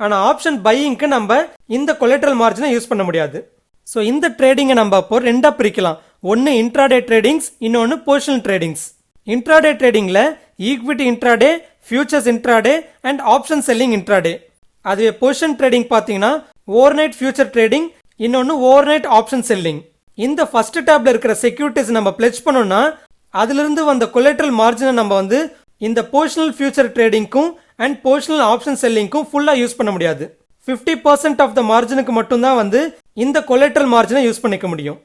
ஆனால் ஆப்ஷன் பையிங்க்கு நம்ம இந்த கொலேட்ரல் மார்ஜினை யூஸ் பண்ண முடியாது. ஸோ இந்த ட்ரேடிங்கை நம்ம அப்போ ரெண்டாக பிரிக்கலாம். ஒன்று இன்ட்ராடே ட்ரேடிங்ஸ், இன்னொன்று பொசிஷனல் ட்ரேடிங்ஸ். இன்ட்ராடே ட்ரேடிங்கில் equity intraday, futures intraday and option selling intraday. அதுவே பொசிஷன் ட்ரேடிங் பார்த்தீங்கன்னா ஓவர் நைட் ஃபியூச்சர் ட்ரேடிங், இன்னொன்று ஓவர் நைட் ஆப்ஷன் செல்லிங். இந்த ஃபர்ஸ்ட் டேப்ல இருக்கிற செக்யூரிட்டிஸ் நம்ம பிளெட்ஜ் பண்ணோம்னா அதிலிருந்து வந்த கொலேட்ரல் மார்ஜினை நம்ம வந்து இந்த பொசிஷனல் ஃபியூச்சர் ட்ரேடிங்க்கும் அண்ட் பொசிஷனல் ஆப்ஷன் செல்லிங்க்கும் ஃபுல்லாக யூஸ் பண்ண முடியாது. 50% ஆஃப் த மார்ஜினுக்கு மட்டும்தான் வந்து இந்த கொலேட்ரல் மார்ஜினை யூஸ் பண்ணிக்க முடியும்.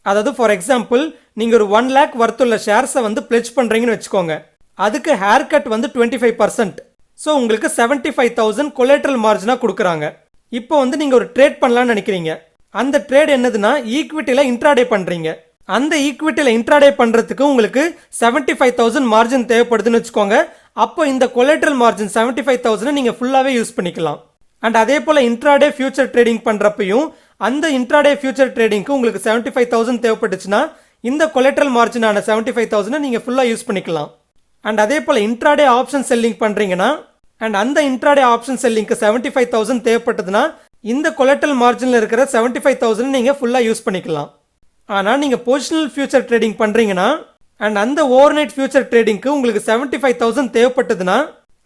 அதாவது ஃபார் எக்ஸாம்பிள் நீங்கள் ஒரு 1 lakh வர்த்துள்ள ஷேர்ஸை வந்து பிளெட்ஜ் பண்ணுறீங்கன்னு வச்சுக்கோங்க. அதுக்கு ஹேர் கட் வந்து 25%. ஸோ உங்களுக்கு 75,000 கொலேட்ரல் மார்ஜினாக கொடுக்குறாங்க. இப்போ வந்து நீங்கள் ஒரு ட்ரேட் பண்ணலாம்னு நினைக்கிறீங்க. அந்த ட்ரேட் என்னதுன்னா ஈக்விட்டியில் இன்ட்ராடே பண்ணுறீங்க. அந்த ஈக்விட்டியில் இன்ட்ராடே பண்ணுறதுக்கு உங்களுக்கு 75,000 மார்ஜின் தேவைப்படுதுன்னு வச்சுக்கோங்க. அப்போ இந்த கொலேட்ரல் மார்ஜின் 75,000 நீங்கள் ஃபுல்லாகவே யூஸ் பண்ணிக்கலாம். அண்ட் அதே போல் இன்ட்ராடே ஃபியூச்சர் ட்ரேடிங் பண்ணுறப்பையும் அந்த இன்ட்ராடே ஃபியூச்சர் ட்ரேடிங்க்கு உங்களுக்கு 75,000 தேவைப்பட்டுச்சுன்னா இந்த கொலேட்ரல் மார்ஜினான 75,000 நீங்கள் ஃபுல்லாக யூஸ் பண்ணிக்கலாம். அண்ட் அதே போல் இன்ட்ராடே ஆப்ஷன் செல்லிங் பண்ணுறீங்கன்னா அண்ட் அந்த இன்ட்ராடே ஆப்ஷன் செல்லிங்க்கு 75,000 தேவைப்பட்டதுன்னா இந்த கொலேட்ரல் மார்ஜினில் இருக்கிற 75,000 நீங்கள் ஃபுல்லாக யூஸ் பண்ணிக்கலாம். ஆனால் நீங்கள் பொசிஷனல் ஃபியூச்சர் ட்ரேடிங் பண்ணுறீங்கன்னா அண்ட் அந்த ஓவர் நைட் ஃபியூச்சர் ட்ரேடிங்க்கு உங்களுக்கு 75,000 தேவைப்பட்டதுன்னா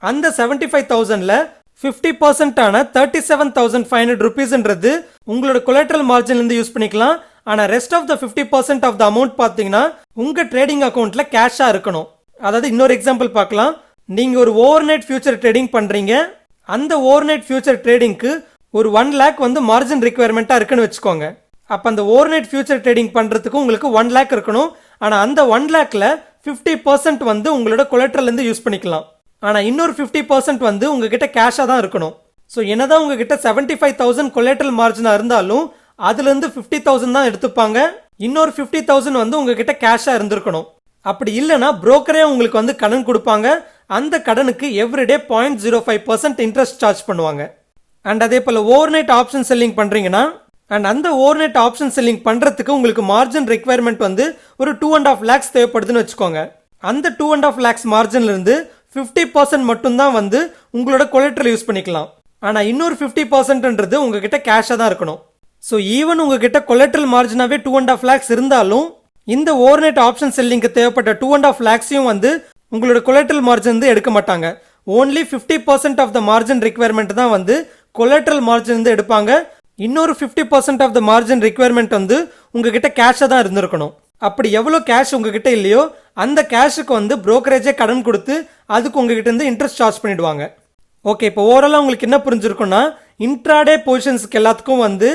அந்த 75,000ல் 50% ஆன 37,500 rupeesன்றது உங்களோட கொலேட்ரல் மார்ஜின்லேருந்து யூஸ் பண்ணிக்கலாம். ஆனால் rest of the 50% of the amount பார்த்தீங்கன்னா உங்கள் ட்ரேடிங் அக்கௌண்ட்டில் கேஷாக இருக்கணும். அதாவது இன்னொரு எக்ஸாம்பிள் பார்க்கலாம். நீங்கள் ஒரு ஓவர் நைட் ஃபியூச்சர் ட்ரேடிங் பண்ணுறீங்க. அந்த ஓவர் நைட் ஃபியூச்சர் ட்ரேடிங்க்கு ஒரு 1 lakh வந்து மார்ஜின் ரிக்வயர்மெண்ட்டாக இருக்குன்னு வச்சுக்கோங்க. அப்போ அந்த ஓவர் நைட் ஃபியூச்சர் ட்ரேடிங் பண்ணுறதுக்கு உங்களுக்கு 1 lakh இருக்கணும். ஆனால் அந்த 1 lakhல 50% வந்து உங்களோட கொலட்ரல் யூஸ் பண்ணிக்கலாம். ஆனால் இன்னொரு 50% வந்து உங்ககிட்ட கேஷாக தான் இருக்கணும். ஸோ என்னதான் உங்ககிட்ட 75,000 கொலட்ரல் மார்ஜினாக இருந்தாலும் அதுலேருந்து 50,000 தான் எடுத்துப்பாங்க. இன்னொரு 50,000 வந்து உங்ககிட்ட கேஷாக இருந்திருக்கணும். அப்படி இல்லைனா புரோக்கரே உங்களுக்கு வந்து கடன் கொடுப்பாங்க. அந்த கடனுக்கு எவ்ரிடே 0.05% இன்ட்ரெஸ்ட் சார்ஜ் பண்ணுவாங்க. அண்ட் அதே போல் ஓவர் நைட் ஆப்ஷன் செல்லிங் பண்ணுறீங்கன்னா அண்ட் அந்த ஓவர் நைட் ஆப்ஷன் செல்லிங் பண்ணுறதுக்கு உங்களுக்கு மார்ஜின் ரெக்யர்மெண்ட் வந்து ஒரு 2.5 lakhs தேவைப்படுதுன்னு வச்சுக்கோங்க. அந்த 2.5 lakhs மார்ஜின்லேருந்து 50% மட்டும்தான் வந்து உங்களோட கொலட்ரல் யூஸ் பண்ணிக்கலாம். ஆனால் இன்னொரு 50%ன்றது உங்ககிட்ட கேஷாக தான் இருக்கணும். ஸோ ஈவன் உங்ககிட்ட கொலட்ரல் மார்ஜினாவே 2.5 lakhs இருந்தாலும் இந்த ஓவர் நைட் ஆப்ஷன் செல்லிங்க்கு தேவைப்பட்ட 2.5 lakhsையும் வந்து உங்களோட கொலட்ரல் மார்ஜின் எடுக்க மாட்டாங்க. Only 50% of the margin requirement தான் வந்து கொலட்ரல் மார்ஜின் எடுப்பாங்க. இன்னொரு 50% ஆஃப் த மார்ஜின் ரெக்யர்மெண்ட் வந்து உங்ககிட்ட கேஷாக தான் இருந்திருக்கணும். அப்படி எவ்வளோ கேஷ் உங்ககிட்ட இல்லையோ அந்த கேஷுக்கு வந்து புரோக்கரேஜே கடன் கொடுத்து அதுக்கு உங்ககிட்ட இருந்து இன்ட்ரெஸ்ட் சார்ஜ் பண்ணிடுவாங்க. ஓகே, இப்போ ஓவராலாக உங்களுக்கு என்ன புரிஞ்சிருக்குன்னா இன்ட்ராடே பொசிஷன்ஸ்க்கு எல்லாத்துக்கும் வந்து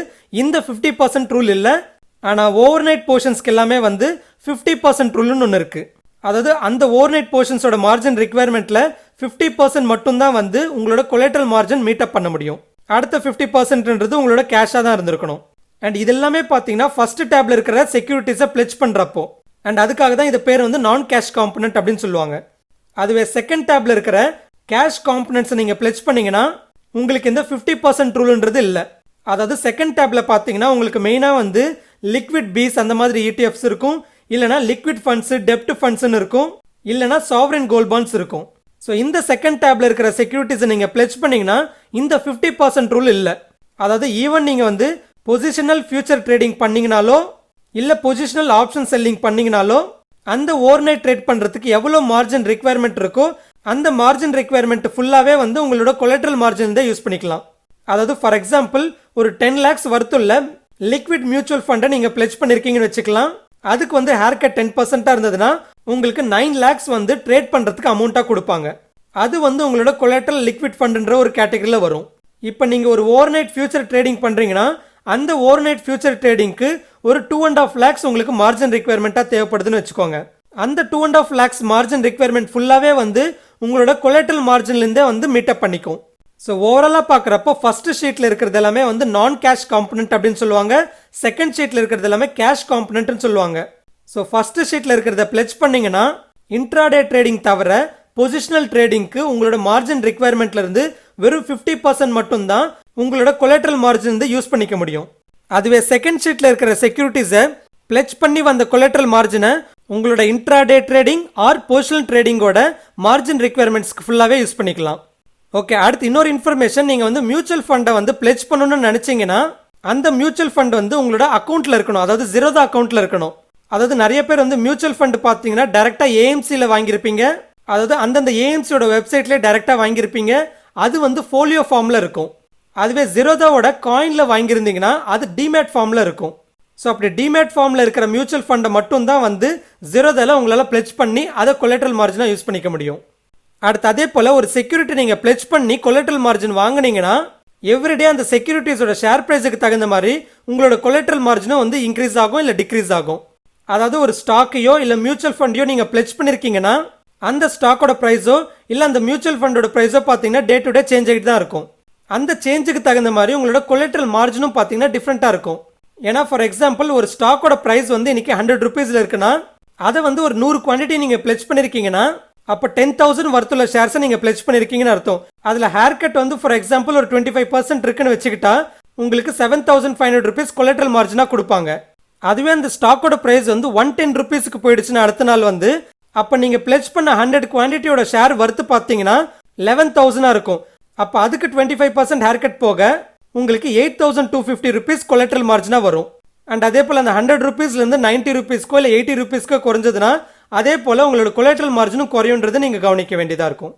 இந்த 50% ரூல் இல்லை. ஆனால் ஓவர் நைட் பொசிஷன்ஸ்க்கு எல்லாமே வந்து 50% ரூல்னு ஒன்று இருக்குது. அதாவது அந்த ஓவர் நைட் பொசிஷன்ஸோட மார்ஜின் ரெக்யர்மெண்ட்டில் 50% மட்டும்தான் வந்து உங்களோட கொலட்ரல் மார்ஜின் மீட்டப் பண்ண முடியும். அடுத்த 50%ன்றது உங்களோட கேஷாக தான் இருந்திருக்கணும். அண்ட் இது எல்லாமே பார்த்தீங்கன்னா ஃபர்ஸ்ட் டேப்ல இருக்கிற செக்யூரிட்டிஸை பிளெட்ஜ் பண்ணுறப்போ. அண்ட் அதுக்காக தான் இது பேர் வந்து நான் கேஷ் காம்பனன்ட் அப்படின்னு சொல்லுவாங்க. அதுவே செகண்ட் டேப்ல இருக்கிற கேஷ் காம்பனன்ட்ஸை நீங்கள் பிளெட்ஜ் பண்ணீங்கன்னா உங்களுக்கு இந்த 50% ரூல்ன்றது இல்லை. அதாவது செகண்ட் டேப்ல பார்த்தீங்கன்னா உங்களுக்கு மெயினாக வந்து லிக்விட் பீஸ் அந்த மாதிரி ETFs இருக்கும், இல்லைனா லிக்விட் ஃபண்ட்ஸ் டெப்ட் ஃபண்ட்ஸ்னு இருக்கும், இல்லைனா சாவரின் கோல்ட் பாண்ட்ஸ் இருக்கும். ஸோ இந்த செகண்ட் டேப்ல இருக்கிற செக்யூரிட்டிஸை நீங்கள் பிளெட்ஜ் பண்ணீங்கன்னா இந்த 50% ரூல் இல்லை. அதாவது ஈவன் நீங்கள் வந்து பொசிஷனல் ஃபியூச்சர் ட்ரேடிங் பண்ணீங்கனாலோ இல்லை பொசிஷனல் ஆப்ஷன் செல்லிங் பண்ணீங்கனாலோ அந்த ஓவர் நைட் ட்ரேட் பண்ணுறதுக்கு எவ்வளோ மார்ஜின் ரெக்யர்மெண்ட் இருக்கோ அந்த மார்ஜின் ரெக்யர்மெண்ட் ஃபுல்லாகவே வந்து உங்களோட கொலட்ரல் மார்ஜின் தான் யூஸ் பண்ணிக்கலாம். அதாவது ஃபார் எக்ஸாம்பிள் ஒரு 10 lakhs வர்த்துள்ள லிக்விட் மியூச்சுவல் ஃபண்டை நீங்கள் பிளெட்ஜ் பண்ணியிருக்கீங்கன்னு வச்சுக்கலாம். அதுக்கு வந்து ஹேர்கட் 10% இருந்ததுன்னா உங்களுக்கு 9 lakhs வந்து ட்ரேட் பண்ணுறதுக்கு அமௌண்ட்டாக கொடுப்பாங்க. அது வந்து உங்களோட கொலட்ரல் லிக்விட் ஃபண்டுன்ற ஒரு கேட்டகரியில் வரும். இப்போ நீங்கள் ஒரு ஓவர் நைட் ஃபியூச்சர் ட்ரேடிங் பண்ணுறீங்கன்னா அந்த ஓவர் நைட் ஃபியூச்சர் ட்ரேடிங்க்கு ஒரு 2.5 lakhs உங்களுக்கு மார்ஜின் ரெக்யர்மெண்ட்டாக தேவைப்படுதுன்னு வச்சுக்கோங்க. அந்த 2.5 lakhs மார்ஜின் ரெக்யர்மெண்ட் ஃபுல்லாகவே வந்து உங்களோட கொலட்ரல் மார்ஜின்லேருந்தே வந்து மீட்டப் பண்ணிக்கும். ஸோ ஓவராலாக பார்க்குறப்போ ஃபர்ஸ்ட் ஷீட்டில் இருக்கிறது எல்லாமே வந்து நான் கேஷ் காம்பனன்ட் அப்படின்னு சொல்லுவாங்க. செகண்ட் ஷீட்டில் இருக்கிறது எல்லாமே கேஷ் காம்பனன்ட்னு சொல்லுவாங்க. ஸோ ஃபர்ஸ்ட் ஷீட்டில் இருக்கிறத பிளெட்ஜ் பண்ணீங்கன்னா இன்ட்ராடே ட்ரேடிங் தவிர பொசிஷனல் ட்ரேடிங்க்கு உங்களோட மார்ஜின் ரெக்யர்மெண்ட்ல இருந்து வெறும் 50% மட்டும்தான் உங்களோட கொலட்ரல் மார்ஜின் யூஸ் பண்ணிக்க முடியும். அதுவே செகண்ட் ஷீட்டில் இருக்கிற செக்யூரிட்டிஸை பிளெட்ஜ் பண்ணி வந்த கொலட்ரல் மார்ஜினை உங்களோட இன்ட்ராடே ட்ரேடிங் ஆர் பொசிஷனல் ட்ரேடிங்கோட மார்ஜின் ரெக்யர்மெண்ட்ஸ்க்கு ஃபுல்லாகவே யூஸ் பண்ணிக்கலாம். ஓகே, அடுத்து இன்னொரு இன்ஃபர்மேஷன், நீங்கள் வந்து மியூச்சுவல் ஃபண்டை வந்து பிளெட்ஜ் பண்ணணும்னு நினச்சிங்கன்னா அந்த மியூச்சுவல் ஃபண்ட் வந்து உங்களோட அக்கௌண்ட்டில் இருக்கணும், அதாவது ஜீரோதா அக்கௌண்ட்டில் இருக்கணும். அதாவது நிறைய பேர் வந்து மியூச்சுவல் ஃபண்ட் பார்த்தீங்கன்னா டேரெக்டாக ஏஎம்சியில் வாங்கியிருப்பீங்க, அதாவது அந்தந்த ஏஎம்சியோட வெப்சைட்லேயே டேரெக்டாக வாங்கியிருப்பீங்க. அது வந்து ஃபோலியோ ஃபார்மில் இருக்கும். அதுவே ஜீரோதாவோட காயினில் வாங்கியிருந்தீங்கன்னா அது டிமேட் ஃபார்மில் இருக்கும். ஸோ அப்படி டிமேட் ஃபார்மில் இருக்கிற மியூச்சுவல் ஃபண்டை மட்டும் தான் வந்து ஜீரோதாவில் உங்களால் பிளெட்ஜ் பண்ணி அதை கொலட்ரல் மார்ஜினாக யூஸ் பண்ணிக்க முடியும். அடுத்து அதே போல் ஒரு செக்யூரிட்டி நீங்கள் பிளெட்ஜ் பண்ணி கொலட்ரல் மார்ஜின் வாங்கினீங்கன்னா எவ்ரிடே அந்த செக்யூரிட்டிஸோட ஷேர் ப்ரைஸுக்கு தகுந்த மாதிரி உங்களோட கொலட்ரல் மார்ஜினும் வந்து இன்க்ரீஸ் ஆகும் இல்லை டிக்ரீஸ் ஆகும். அதாவது ஒரு ஸ்டாக்கையோ இல்லை மியூச்சுவல் ஃபண்டையோ நீங்கள் பிளெட்ஜ் பண்ணியிருக்கீங்கன்னா அந்த ஸ்டாக்கோட ப்ரைஸோ இல்லை அந்த மியூச்சுவல் ஃபண்டோட ப்ரைஸோ பார்த்தீங்கன்னா டே டு டே சேஞ்ச் ஆகிட்டு தான் இருக்கும். அந்த சேஞ்சுக்கு தகுந்த மாதிரி உங்களோட கொலட்ரல் மார்ஜினும் பார்த்தீங்கன்னா டிஃப்ரெண்ட்டாக இருக்கும். ஏன்னா ஃபார் எக்ஸாம்பிள் ஒரு ஸ்டாக்கோட ப்ரைஸ் வந்து இன்னைக்கு 100 rupeesல இருக்குன்னா அதை வந்து ஒரு 100 குவான்டிட்டி நீங்கள் பிளெட்ஜ் பண்ணியிருக்கீங்கன்னா அப்போ 10,000 வர்த்துள்ள ஷேர்ஸை நீங்கள் பிளெட்ஜ் பண்ணியிருக்கீங்கன்னு அர்த்தம். அதில் ஹேர் கட் வந்து ஃபார் எக்ஸாம்பிள் ஒரு 25% இருக்குன்னு வச்சுக்கிட்டா உங்களுக்கு 7,500 rupees கொலட்ரல் மார்ஜினாக கொடுப்பாங்க. அதுவே அந்த ஸ்டாக்கோட ப்ரைஸ் வந்து 110 rupeesக்கு போயிடுச்சுன்னா அடுத்த நாள் வந்து அப்போ நீங்கள் பிளெட்ஜ் பண்ண 100 குவான்டிட்டியோட ஷேர் வர்த்து பார்த்தீங்கன்னா 11,000 இருக்கும். அப்போ அதுக்கு 25% ஹேர் கட் போக உங்களுக்கு 8,250 rupees கொலட்ரல் மார்ஜினாக வரும். அண்ட் அதே போல் அந்த 100 rupeesலேருந்து 90 rupeesக்கோ இல்லை 80 rupeesக்கோ குறைஞ்சதுன்னா அதே போல் உங்களோட கொலட்ரல் மார்ஜினும் குறையுன்றதை நீங்கள் கவனிக்க வேண்டியதாக இருக்கும்.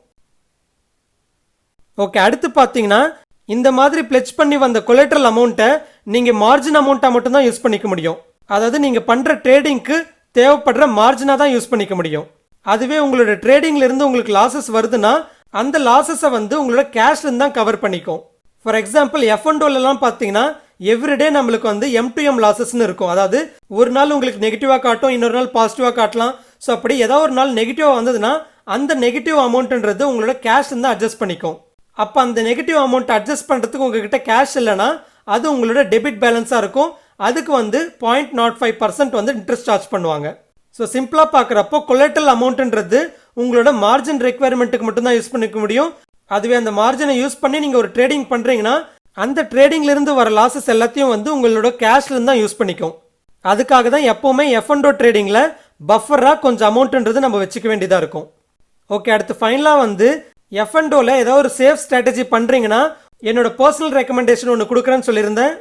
ஓகே, அடுத்து பார்த்தீங்கன்னா இந்த மாதிரி பிளெட்ஜ் பண்ணி வந்த கொலட்ரல் அமௌண்ட்டை நீங்கள் மார்ஜின் அமௌண்ட்டாக மட்டும்தான் யூஸ் பண்ணிக்க முடியும். அதாவது நீங்கள் பண்ணுற ட்ரேடிங்க்கு தேவைப்படுற மார்ஜினாக தான் யூஸ் பண்ணிக்க முடியும். அதுவே உங்களோட ட்ரேடிங்லேருந்து உங்களுக்கு லாசஸ் வருதுன்னா அந்த லாசஸை வந்து உங்களோட கேஷ்லேருந்து தான் கவர் பண்ணிக்கும். ஃபார் எக்ஸாம்பிள் F&Oலாம் பார்த்தீங்கன்னா எவ்ரிடே நம்மளுக்கு வந்து M2M லாசஸ்னு இருக்கும். அதாவது ஒரு நாள் உங்களுக்கு நெகட்டிவா காட்டும், இன்னொரு நாள் பாசிட்டிவா காட்டலாம். ஸோ அப்படி ஏதாவது ஒரு நாள் நெகட்டிவா வந்ததுன்னா அந்த நெகட்டிவ் அமௌண்ட்ன்றது உங்களோட கேஷ் இருந்தால் அட்ஜஸ்ட் பண்ணிக்கும். அப்போ அந்த நெகட்டிவ் அமௌண்ட் அட்ஜஸ்ட் பண்ணுறதுக்கு உங்ககிட்ட கேஷ் இல்லைன்னா அது உங்களோட டெபிட் பேலன்ஸாக இருக்கும். அதுக்கு வந்து 0.05% வந்து இன்ட்ரெஸ்ட் சார்ஜ் பண்ணுவாங்க. ஸோ சிம்பிளாக பார்க்குறப்போ கொலேட்ரல் அமௌண்ட்ன்றது உங்களோட மார்ஜின் ரெக்யர்மெண்ட்டுக்கு மட்டும்தான் யூஸ் பண்ணிக்க முடியும். அதுவே அந்த மார்ஜினை யூஸ் பண்ணி நீங்கள் ஒரு ட்ரேடிங் பண்ணுறீங்கன்னா அந்த ட்ரேடிங்லேருந்து வர லாசஸ் எல்லாத்தையும் வந்து உங்களோட கேஷ்லேருந்து தான் யூஸ் பண்ணிக்கும். அதுக்காக தான் எப்போவுமே F&O ட்ரேடிங்கில் பஃபராக கொஞ்சம் அமௌண்ட்ன்றது நம்ம வச்சுக்க வேண்டியதாக இருக்கும். ஓகே, அடுத்து ஃபைனலாக வந்து F&Oல ஏதாவது ஒரு சேஃப் ஸ்ட்ராட்டஜி பண்ணுறீங்கன்னா என்னோட பர்சனல் ரெக்கமெண்டேஷன் ஒன்று கொடுக்குறேன்னு சொல்லியிருந்தேன்.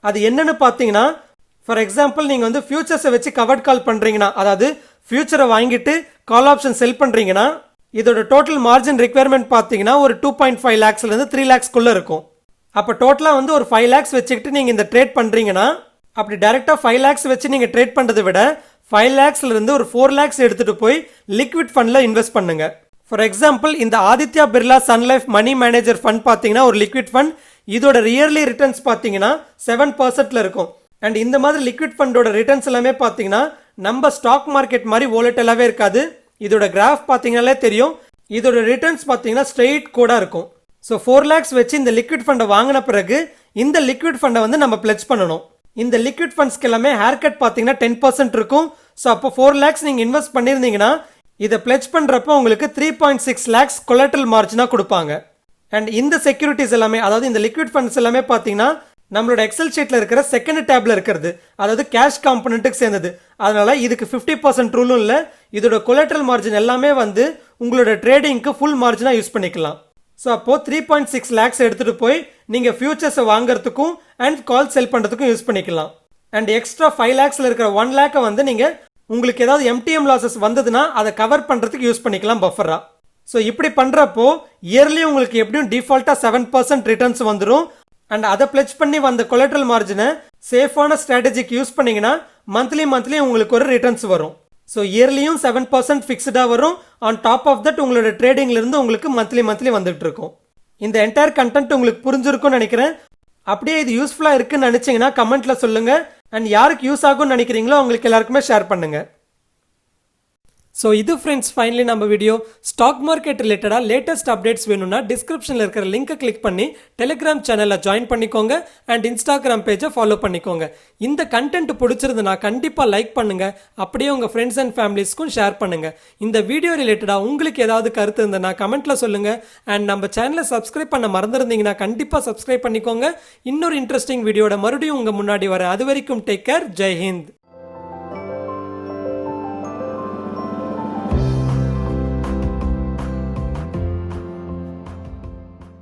அது என்னன்னு பார்த்தீங்கன்னா, ஃபார் எக்ஸாம்பிள் நீங்கள் வந்து ஃபியூச்சர்ஸை வச்சு கவர்ட் கால் பண்ணுறீங்கன்னா, அதாவது ஃபியூச்சரை வாங்கிட்டு கால் ஆப்ஷன் செல் பண்ணுறீங்கன்னா இதோட டோட்டல் மார்ஜின் ரெக்யர்மெண்ட் பார்த்தீங்கன்னா ஒரு 2.5 lakhsலேருந்து 3 lakhsக்குள்ளே இருக்கும். அப்போ டோட்டலாக வந்து ஒரு 5 lakhs வச்சுக்கிட்டு நீங்கள் இந்த ட்ரேட் பண்ணுறீங்கன்னா அப்படி டைரெக்டாக 5 lakhs வச்சு நீங்கள் ட்ரேட் பண்ணுறதை விட 5 lakhsலேருந்து ஒரு 4 lakhs எடுத்துகிட்டு போய் லிக்விட் ஃபண்டில் இன்வெஸ்ட் பண்ணுங்க. ஃபார் எக்ஸாம்பிள் இந்த Aditya Birla Sun Life money manager fund பார்த்தீங்கன்னா ஒரு லிக்விட் ஃபண்ட். இதோட இயர்லி ரிட்டர்ன்ஸ் பார்த்தீங்கன்னா 7% இருக்கும். அண்ட் இந்த மாதிரி லிக்விட் ஃபண்டோட ரிட்டர்ன்ஸ் எல்லாமே பார்த்தீங்கன்னா நம்ம ஸ்டாக் மார்க்கெட் மாதிரி வோலட்டிலாகவே இருக்காது. இதோட கிராஃப் பார்த்தீங்கன்னாலே தெரியும். இதோட ரிட்டர்ன்ஸ் பார்த்தீங்கன்னா ஸ்ட்ரெயிட் கோடாக இருக்கும். ஸோ 4 lakhs வச்சு இந்த லிக்விட் ஃபண்டை வாங்கின பிறகு இந்த லிக்விட் ஃபண்டை வந்து நம்ம பிளெட்ஜ் பண்ணணும். இந்த லிக்விட் ஃபண்ட்ஸ்க்கு எல்லாமே ஹேர் கட் பார்த்தீங்கன்னா 10% இருக்கும். ஸோ அப்போ 4 lakhs நீங்கள் இன்வெஸ்ட் பண்ணியிருந்தீங்கன்னா இதை பிளெட்ஜ் பண்ணுறப்போ உங்களுக்கு 3.6 lakhs கொலாட்ரல் மார்ஜினாக கொடுப்பாங்க. அண்ட் இந்த செக்யூரிட்டிஸ் எல்லாமே, அதாவது இந்த லிக்விட் ஃபண்ட்ஸ் எல்லாமே பார்த்தீங்கன்னா நம்மளோட எக்ஸல் ஷீட்ல இருக்கிற செகண்ட் டேப்ல இருக்கிறது, அதாவது கேஷ் காம்பனண்ட்டுக்கு சேர்ந்தது. அதனால இதுக்கு 50% ரூலும் இல்லை. இதோட கொலாட்ரல் மார்ஜின் எல்லாமே வந்து உங்களோட ட்ரேடிங்க்கு ஃபுல் மார்ஜினாக யூஸ் பண்ணிக்கலாம். ஸோ அப்போ 3.6 lakhs எடுத்துட்டு போய் நீங்க ஃபியூச்சர்ஸை வாங்குறதுக்கும் அண்ட் கால் செல் பண்றதுக்கும் யூஸ் பண்ணிக்கலாம். அண்ட் எக்ஸ்ட்ரா 5 lakhsல இருக்கிற 1 lakh வந்து நீங்க உங்களுக்கு ஏதாவது MTM லாசஸ் வந்ததுன்னா அதை கவர் பண்றதுக்கு யூஸ் பண்ணிக்கலாம் பஃபரா. ஸோ இப்படி பண்றப்போ இயர்லி உங்களுக்கு எப்படியும் டிஃபால்ட்டா 7% ரிட்டர்ன்ஸ் வந்துடும். அண்ட் அதை பிளெட்ஜ் பண்ணி வந்த கொலாட்ரல் மார்ஜினை சேஃபான ஸ்ட்ராட்டஜிக்கு யூஸ் பண்ணீங்கன்னா மந்த்லி உங்களுக்கு ஒரு ரிட்டர்ன்ஸ் வரும். ஸோ இயர்லியும் 7% ஃபிக்ஸ்டாக வரும். ஆன் டாப் ஆஃப் தட் உங்களோட ட்ரேடிங்லேருந்து உங்களுக்கு மந்த்லி வந்துட்டு இருக்கும். இந்த என்டையர் கண்டென்ட் உங்களுக்கு புரிஞ்சிருக்கும்னு நினைக்கிறேன். அப்படியே இது யூஸ்ஃபுல்லாக இருக்குன்னு நினச்சிங்கன்னா கமெண்ட்டில் சொல்லுங்கள். அண்ட் யாருக்கு யூஸ் ஆகும்னு நினைக்கிறீங்களோ அவங்களுக்கு எல்லாருக்குமே ஷேர் பண்ணுங்கள். ஸோ இது ஃப்ரெண்ட்ஸ் ஃபைனலி நம்ம வீடியோ. ஸ்டாக் மார்க்கெட் ரிலேட்டடாக லேட்டஸ்ட் அப்டேட்ஸ் வேணும்னா டிஸ்கிரிப்ஷனில் இருக்கிற லிங்கை கிளிக் பண்ணி டெலிகிராம் சேனலில் ஜாயின் பண்ணிக்கோங்க அண்ட் இன்ஸ்டாகிராம் பேஜை ஃபாலோ பண்ணிக்கோங்க. இந்த கண்டென்ட் பிடிச்சிருந்துன்னா கண்டிப்பாக லைக் பண்ணுங்கள். அப்படியே உங்கள் ஃப்ரெண்ட்ஸ் அண்ட் ஃபேமிலிஸ்க்கும் ஷேர் பண்ணுங்கள். இந்த வீடியோ ரிலேட்டடாக உங்களுக்கு ஏதாவது கருத்து இருந்ததுன்னா கமெண்ட்டில் சொல்லுங்கள். அண்ட் நம்ம சேனலை சப்ஸ்கிரைப் பண்ண மறந்துருந்தீங்கன்னா கண்டிப்பாக சப்ஸ்கிரைப் பண்ணிக்கோங்க. இன்னொரு இன்ட்ரெஸ்டிங் வீடியோட மறுபடியும் உங்கள் முன்னாடி வர. அது வரைக்கும் டேக் கேர். ஜெய் ஹிந்த்.